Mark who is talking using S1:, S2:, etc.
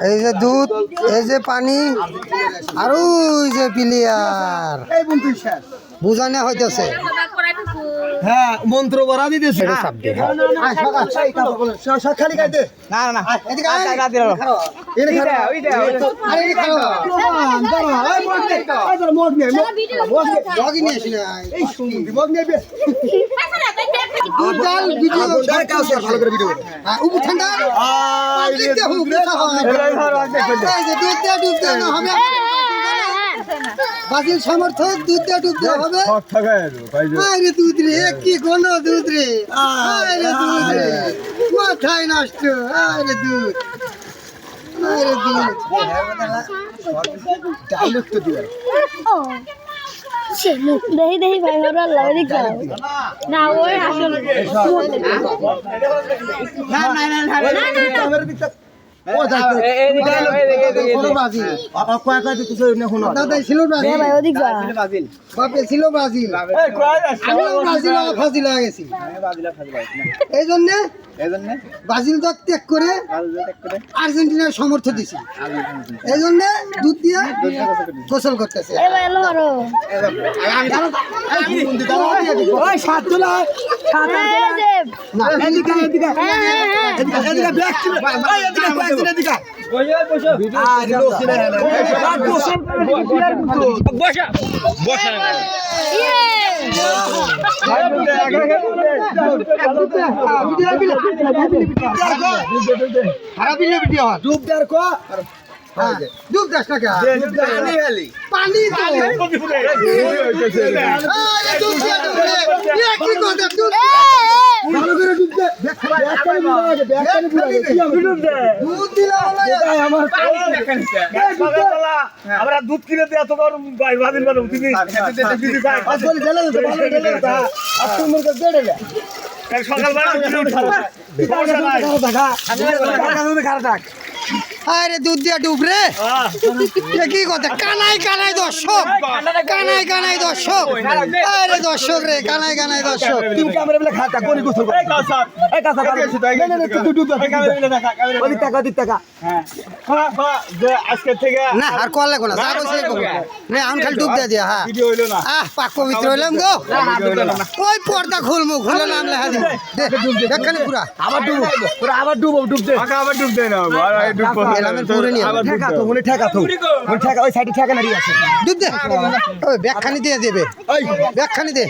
S1: এই যে দুধ, এই যে পানি, আর ওই যে প্লেয়ার বুঝানো হইতেছে।
S2: হ্যাঁ মন্ত্র বড়া দিতেছে খালি খাইতে না না
S1: বাজিল সমর্থক দুধ দিয়ে ডুব দেওয়া হবে। আরে দুধ রে, কি ঘন দুধ রে, আরে দুধ রে, মাথায় নষ্ট, আরে দুধ, আরে দুধ। ডায়লগ তো দিবে
S3: দেহি দেহি ভাই হলো লাগি খাও না ওই আসলে
S2: না না না না ও যাইতো এই ব্রাজিল আপা কয় কয় দিতেছ না শুনো
S1: দাদা ছিল ব্রাজিল
S3: ভাই ওদিক যা
S1: বাপে ছিল ব্রাজিল
S2: এই কয় যাস
S1: আমি ব্রাজিল ফাজিল হয়ে গেছি
S2: আমি ব্রাজিল ফাজিল না
S1: এইজন্য
S2: এইজন্য
S1: ব্রাজিল দল ত্যাগ করে আর্জেন্টিনার সমর্থন দিছি। এইজন্য দুধ দিয়ে গোসল করতেছে।
S3: এ ভাই এলো মারো
S2: ওই সাত তোলা না এদিকে এদিকে এদিকে ব্যাক ছিল ওই এদিকে ব্যাক এদিকে বসো আর লোক ছিল বসা বসা
S1: ডুব দাস টাকা পানি
S2: আমরা দুধ কিনে দিয়ে এত বড় বাজিল বানো তুমি সকালবেলা
S1: আরে দুধ দিয়া ডুব রে, কি কথা, কানাই কানাই দর্শক, কানাই কানাই দর্শক, আরে দর্শক রে, কানাই কানাই দর্শক।
S2: তুমি ক্যামেরা বলে খাতা কোনি গোসল করে এই কাসা তুই ডুব ওদিক টাকা ওদিক টাকা হ্যাঁ যে আজকে থেকে
S1: না আর কল লাগো না, যা কইছে না আমি খালি ডুব দিয়া দিয়া। হ্যাঁ
S2: ভিডিও হইলো না
S1: পাক পবিত্র হইলাম গো, ওই পর্দা খুলমু, খুলে নাম লেখা দিই দেখখানে পুরা
S2: আবার ডুব পুরো আবার ডুব দে আবার ডুব দে না আর ডুব
S1: এলামের পুরে নিয়ে
S2: ঠেকা তো মনে ঠেকা তো মনে ঠেকা ওই সাইডে ঠেকা নাড়ি আছে
S1: ডুব দে, ওই ব্যাগখানি দিয়ে দেবে, ওই ব্যাগখানি দে।